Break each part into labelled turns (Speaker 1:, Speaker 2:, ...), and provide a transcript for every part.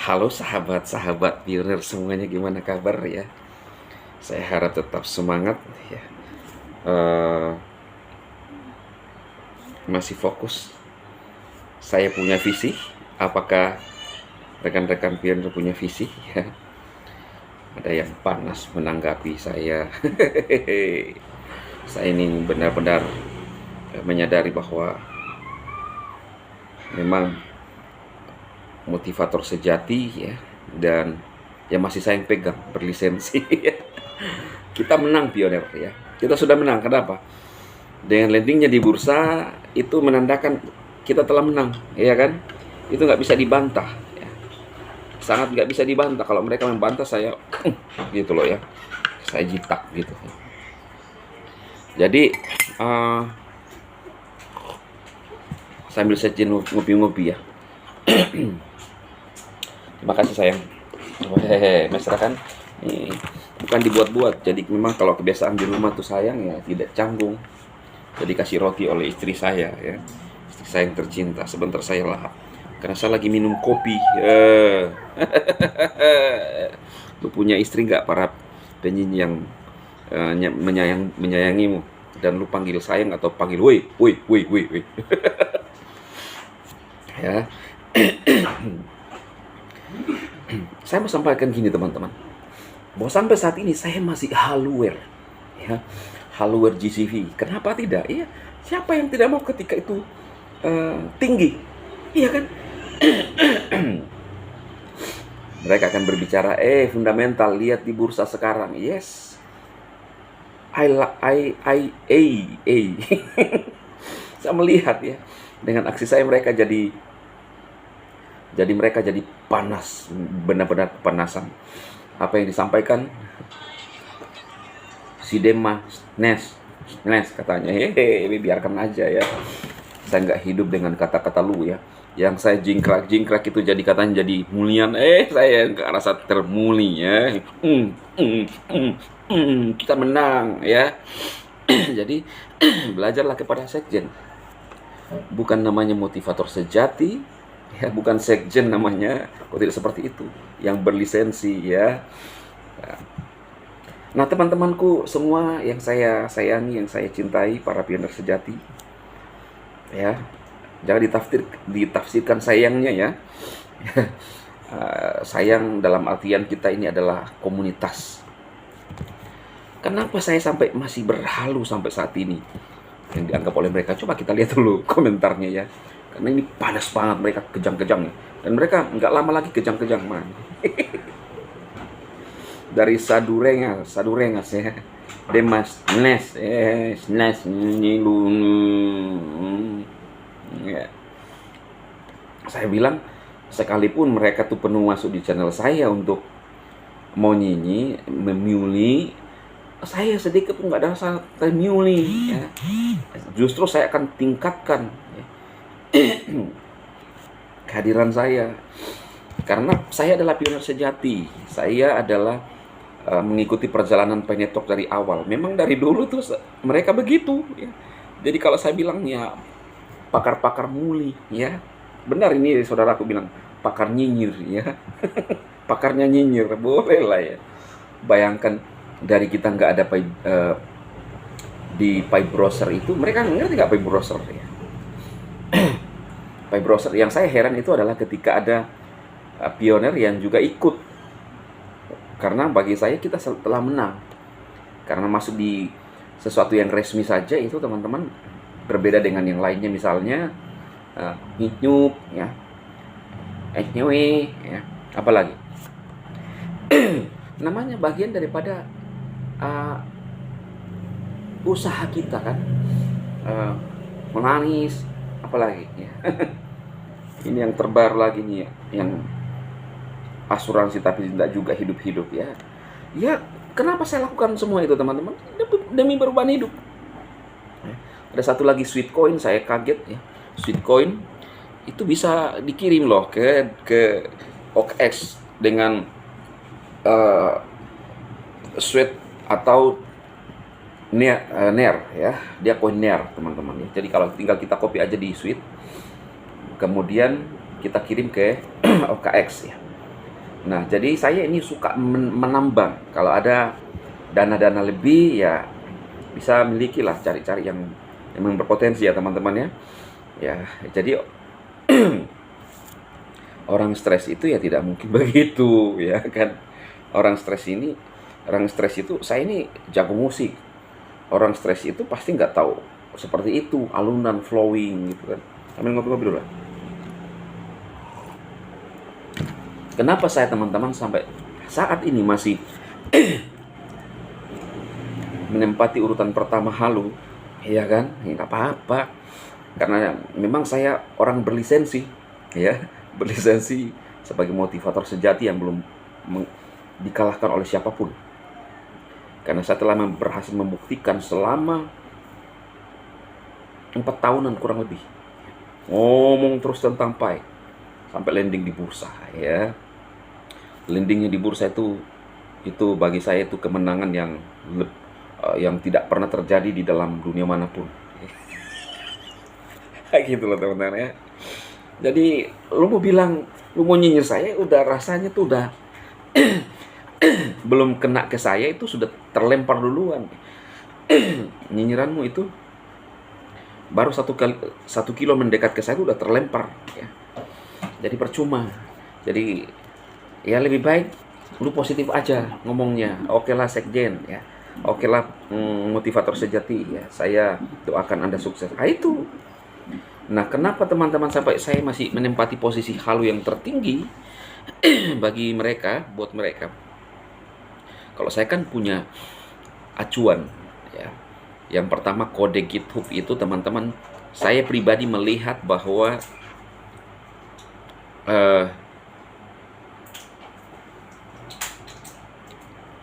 Speaker 1: Halo sahabat-sahabat pionir semuanya, gimana kabar ya? Saya harap tetap semangat ya. Eh, Masih fokus. Saya punya visi. Apakah rekan-rekan pionir punya visi? Ya. Ada yang panas menanggapi saya. Saya ini benar-benar menyadari bahwa memang motivator sejati ya, dan yang masih saya pegang berlisensi. Kita menang pionir ya. Kita sudah menang. Kenapa? Dengan landingnya di bursa itu menandakan kita telah menang, ya kan? Itu nggak bisa dibantah. Ya. Sangat nggak bisa dibantah. Kalau mereka membantah saya, gitu loh ya. Saya jitak gitu. Jadi sambil sejen ngopi-ngopi ya. Terima kasih sayang. Hehehe, mesra kan? Ini bukan dibuat-buat. Jadi memang kalau kebiasaan di rumah tuh sayang ya tidak canggung. Jadi kasih roti oleh istri saya ya. Istri saya yang tercinta. Sebentar saya lahap. Karena saya lagi minum kopi. Lu punya istri nggak, para penyanyi yang menyayangimu dan lu panggil sayang atau panggil woi, woi, woi, woi, woi. Ya. Saya mau sampaikan gini teman-teman, bahwa sampai saat ini saya masih hardware ya, hardware GCV. Kenapa tidak? Iya, siapa yang tidak mau ketika itu tinggi, iya kan? Mereka akan berbicara, fundamental, lihat di bursa sekarang. Yes, saya melihat ya, dengan aksi saya mereka jadi panas, benar-benar kepanasan. Apa yang disampaikan si Demas Nes katanya, biarkan aja ya. Saya nggak hidup dengan kata-kata lu ya. Yang saya jingkrak itu jadi katanya jadi mulian. Saya nggak rasa termuli ya. Kita menang ya. Jadi belajarlah kepada sekjen. Bukan namanya motivator sejati ya, bukan sekjen namanya, kok tidak seperti itu, yang berlisensi ya. Nah teman-temanku semua yang saya sayangi, yang saya cintai, para pionir sejati ya, jangan ditafsirkan sayangnya ya. Sayang dalam artian kita ini adalah komunitas. Kenapa saya sampai masih berhalu sampai saat ini yang dianggap oleh mereka? Coba kita lihat dulu komentarnya ya. Karena ini panas banget, mereka kejang-kejang ya. Dan mereka nggak lama lagi kejang-kejang man. Dari Sadurengas ya. Demas Nes ya. Saya bilang, sekalipun mereka tuh penuh masuk di channel saya untuk mau nyinyi, memuli, saya sedikit pun nggak ada rasa termuli ya. Justru saya akan tingkatkan ya, kehadiran saya, karena saya adalah pionir sejati. Saya adalah mengikuti perjalanan Penetok dari awal. Memang dari dulu tuh mereka begitu ya. Jadi kalau saya bilang ya pakar-pakar muli ya, benar ini saudaraku bilang pakar nyinyir ya. Pakarnya nyinyir, boleh lah ya. Bayangkan dari kita nggak ada di pipe browser itu, mereka ngerti nggak pipe browser ya? Pipe browser yang saya heran itu adalah ketika ada pionir yang juga ikut, karena bagi saya kita telah menang, karena masuk di sesuatu yang resmi saja itu teman-teman, berbeda dengan yang lainnya, misalnya nyup ya, ya, apalagi namanya bagian daripada usaha kita kan, menangis apalagi ya. Ini yang terbaru lagi nih ya, yang asuransi tapi tidak juga hidup-hidup ya. Ya, kenapa saya lakukan semua itu teman-teman? Demi perubahan hidup. Ada satu lagi sweet coin, saya kaget ya. Sweet coin itu bisa dikirim loh ke OKX dengan sweet atau ner ya. Dia koin ner teman-teman ya. Jadi kalau tinggal kita copy aja di sweet, kemudian kita kirim ke OKX ya. Nah, jadi saya ini suka menambang. Kalau ada dana-dana lebih ya bisa milikilah, cari-cari yang memang berpotensi ya teman-teman ya. Ya, jadi orang stres itu ya tidak mungkin begitu ya kan. Orang stres ini, orang stres itu, saya ini jago musik. Orang stres itu pasti nggak tahu seperti itu, alunan flowing gitu kan. Sambil ngopi-ngopi dulu lah. Kenapa saya teman-teman sampai saat ini masih menempati urutan pertama halu, ya kan? Ya, nggak apa-apa, karena memang saya orang berlisensi, ya, berlisensi sebagai motivator sejati yang belum dikalahkan oleh siapapun. Karena saya telah berhasil membuktikan selama 4 tahunan kurang lebih, ngomong terus tentang Pi, sampai landing di bursa, ya. Landingnya di bursa itu bagi saya itu kemenangan yang tidak pernah terjadi di dalam dunia manapun. Kayak gitu loh teman-teman ya. Jadi lu mau bilang, lu mau nyinyir saya, udah rasanya tuh udah belum kena ke saya itu sudah terlempar duluan. Nyinyiranmu itu baru 1 kilo mendekat ke saya itu udah terlempar ya. Jadi percuma. Jadi ya lebih baik lu positif aja ngomongnya. Oke lah sekjen ya. Oke lah motivator sejati ya. Saya doakan Anda sukses. Ah itu. Nah, kenapa teman-teman sampai saya masih menempati posisi halu yang tertinggi bagi mereka, buat mereka. Kalau saya kan punya acuan ya. Yang pertama kode GitHub itu teman-teman, saya pribadi melihat bahwa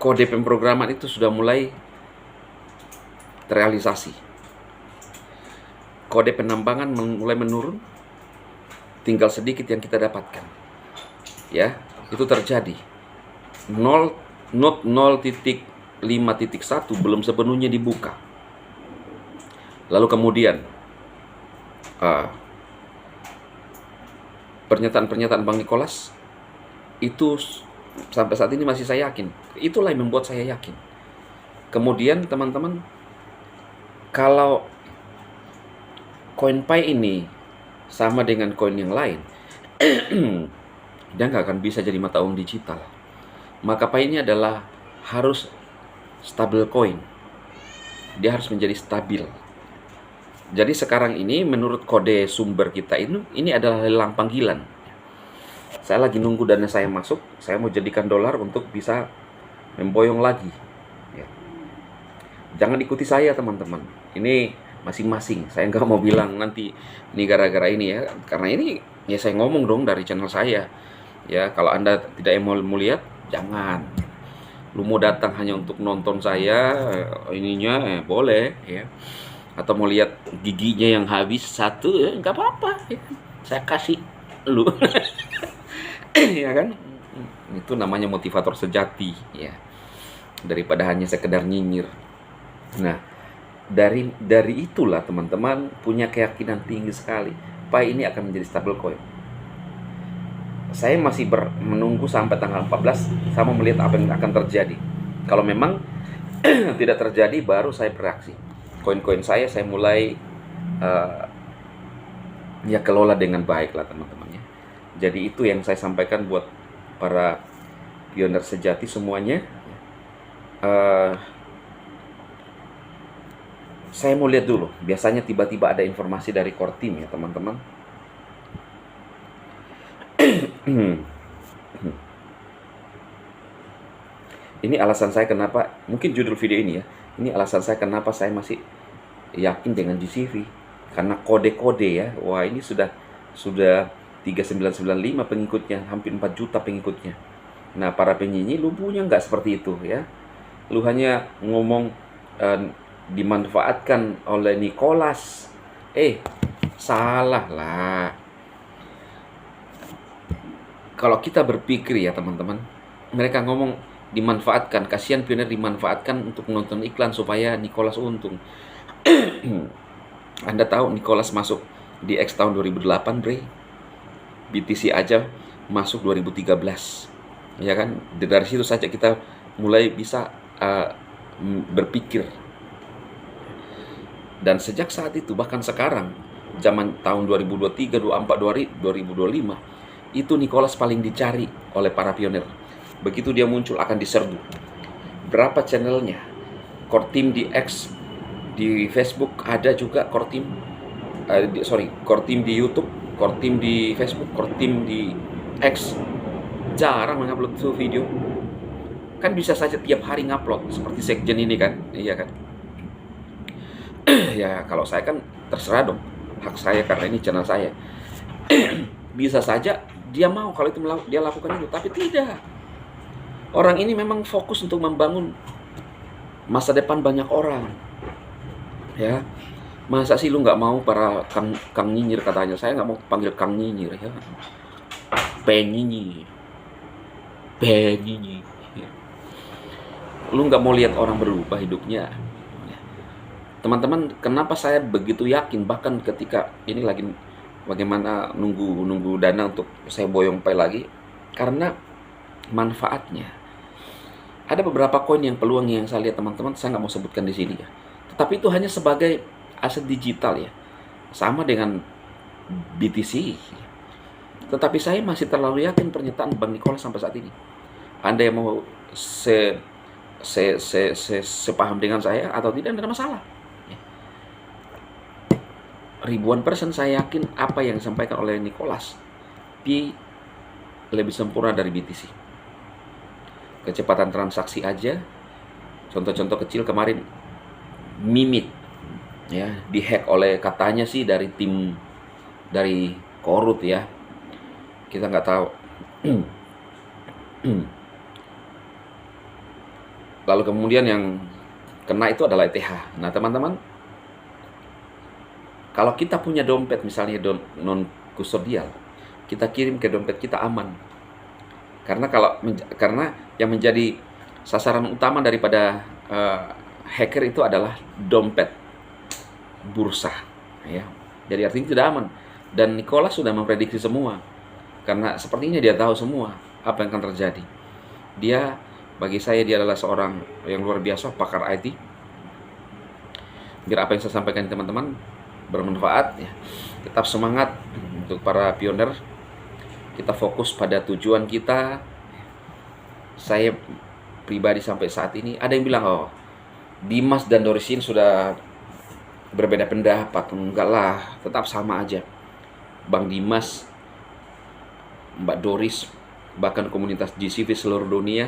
Speaker 1: kode pemrograman itu sudah mulai terrealisasi. Kode penambangan mulai menurun, tinggal sedikit yang kita dapatkan. Ya, itu terjadi. Node 0.5.1 belum sepenuhnya dibuka. Lalu kemudian pernyataan-pernyataan Bang Nicholas itu sampai saat ini masih saya yakin. Itulah yang membuat saya yakin. Kemudian teman-teman, kalau koin Pi ini sama dengan koin yang lain, dia nggak akan bisa jadi mata uang digital. Maka Pi ini adalah harus stable coin. Dia harus menjadi stabil. Jadi sekarang ini menurut kode sumber kita ini adalah lelang panggilan. Saya lagi nunggu dana saya masuk. Saya mau jadikan dolar untuk bisa memboyong lagi. Ya. Jangan ikuti saya teman-teman. Ini masing-masing. Saya nggak mau bilang nanti ini gara-gara ini ya. Karena ini ya saya ngomong dong dari channel saya. Ya, kalau Anda tidak mau lihat, jangan. Lu mau datang hanya untuk nonton saya ininya boleh ya. Atau mau lihat giginya yang habis satu ya nggak apa-apa ya. Saya kasih lu. Ya kan? Itu namanya motivator sejati ya. Daripada hanya sekedar nyinyir. Nah, dari itulah teman-teman punya keyakinan tinggi sekali Pi ini akan menjadi stable coin. Saya masih menunggu sampai tanggal 14 sama melihat apa yang akan terjadi. Kalau memang tidak terjadi, baru saya bereaksi. Koin-koin saya mulai ya kelola dengan baik lah teman-teman ya. Jadi itu yang saya sampaikan buat para pioner sejati semuanya. Saya mau lihat dulu. Biasanya tiba-tiba ada informasi dari core team ya teman-teman. Ini alasan saya kenapa, mungkin judul video ini ya. Ini alasan saya kenapa saya masih yakin dengan GCV. Karena kode-kode ya. Wah, ini sudah 3995 pengikutnya, hampir 4 juta pengikutnya. Nah, para penyinyi lu punya nggak seperti itu ya? Lu hanya ngomong dimanfaatkan oleh Nicholas. Salah lah. Kalau kita berpikir ya teman-teman, mereka ngomong dimanfaatkan, kasihan pioner dimanfaatkan untuk menonton iklan supaya Nicholas untung. Anda tahu Nicholas masuk di X tahun 2008 bre. BTC aja masuk 2013. ya kan? Dari situ saja kita mulai bisa berpikir. Dan sejak saat itu, bahkan sekarang, zaman tahun 2023, 2024, 2025, itu Nicholas paling dicari oleh para pionir. Begitu dia muncul akan diserbu. Berapa channelnya? Core Team di X, di Facebook ada juga Core Team, Core Team di YouTube, Core Team di Facebook, Core Team di X. Jarang mengupload tuh video. Kan bisa saja tiap hari ngupload seperti Sekjen ini kan, iya kan? Ya kalau saya kan terserah dong, hak saya karena ini channel saya. Bisa saja dia mau kalau itu dia lakukan itu, tapi tidak. Orang ini memang fokus untuk membangun masa depan banyak orang. Ya, masa sih lu nggak mau para Kang Nyinyir katanya? Saya nggak mau panggil Kang Nyinyir ya. Penyinyi. Ya. Lu nggak mau lihat orang berubah hidupnya. Teman-teman, kenapa saya begitu yakin bahkan ketika ini lagi bagaimana nunggu dana untuk saya boyong pay lagi, karena manfaatnya. Ada beberapa koin yang peluang yang saya lihat teman-teman, saya nggak mau sebutkan di sini ya. Tetapi itu hanya sebagai aset digital ya, sama dengan BTC. Tetapi saya masih terlalu yakin pernyataan Bang Nicholas sampai saat ini. Anda yang mau sepaham dengan saya atau tidak ada masalah. Ribuan persen saya yakin apa yang disampaikan oleh Nicholas lebih sempurna dari BTC. Kecepatan transaksi aja, contoh-contoh kecil kemarin Mimit ya dihack oleh katanya sih dari tim dari Korut ya, kita nggak tahu. Lalu kemudian yang kena itu adalah ETH. Nah teman-teman, kalau kita punya dompet misalnya non kustodial, kita kirim ke dompet kita aman. Karena yang menjadi sasaran utama daripada hacker itu adalah dompet bursa, ya. Jadi artinya tidak aman. Dan Nicholas sudah memprediksi semua, karena sepertinya dia tahu semua apa yang akan terjadi. Bagi saya dia adalah seorang yang luar biasa, pakar IT. Biar apa yang saya sampaikan teman-teman bermanfaat ya. Tetap semangat untuk para pionir. Kita fokus pada tujuan kita. Saya pribadi sampai saat ini ada yang bilang, oh Dimas dan Dorisin sudah berbeda pendapat. Enggak lah, tetap sama aja. Bang Dimas, Mbak Doris, bahkan komunitas GCV seluruh dunia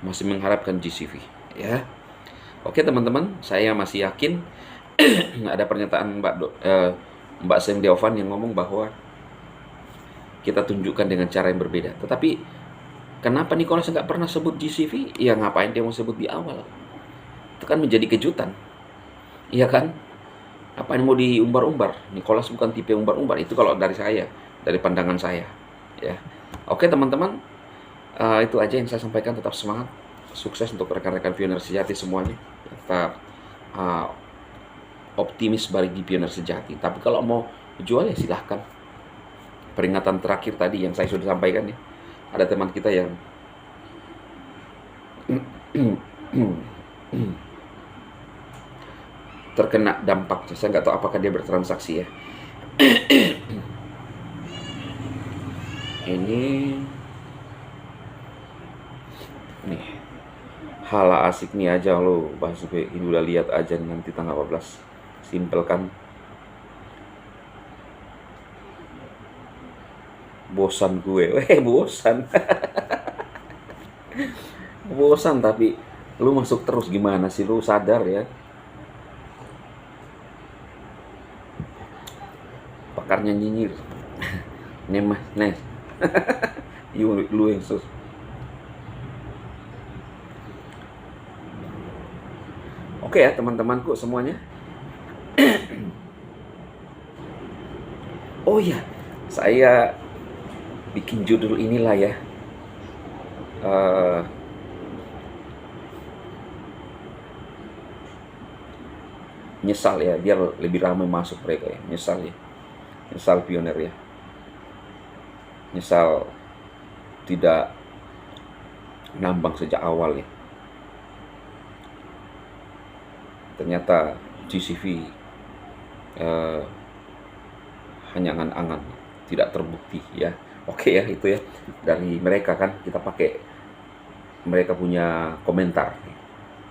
Speaker 1: masih mengharapkan GCV ya. Oke teman-teman, saya masih yakin ada pernyataan Mbak Sem Deovan yang ngomong bahwa kita tunjukkan dengan cara yang berbeda. Tetapi kenapa Nicholas nggak pernah sebut GCV? Ya ngapain dia mau sebut di awal? Itu kan menjadi kejutan, iya kan? Apa yang mau diumbar-umbar? Nicholas bukan tipe umbar-umbar. Itu kalau dari saya, dari pandangan saya ya. Oke teman-teman, itu aja yang saya sampaikan. Tetap semangat, sukses untuk rekan-rekan pionir sejati semuanya. Tetap optimis bagi pionir sejati. Tapi kalau mau jual ya silahkan. Peringatan terakhir tadi yang saya sudah sampaikan ya, ada teman kita yang terkena dampaknya. Saya nggak tahu apakah dia bertransaksi ya. Ini nih hal asik nih aja lo bahas ini, udah lihat aja nanti tanggal 14. Simpel kan? Bosan gue, bosan. Bosan tapi lu masuk terus, gimana sih, lu sadar ya? Pakarnya nyinyir. Nemah, Nes. Lu yang sus. Oke ya teman-temanku semuanya. Oh ya, saya bikin judul inilah ya. Nyesal ya, biar lebih ramai masuk mereka ya. Nyesal ya. Nyesal pionir ya. Nyesal tidak ngambang sejak awal ya. Ternyata GCV hanya angan-angan, tidak terbukti ya. Oke ya, itu ya dari mereka kan, kita pakai mereka punya komentar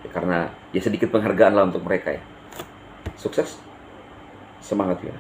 Speaker 1: ya, karena ya sedikit penghargaan lah untuk mereka ya. Sukses, semangat ya.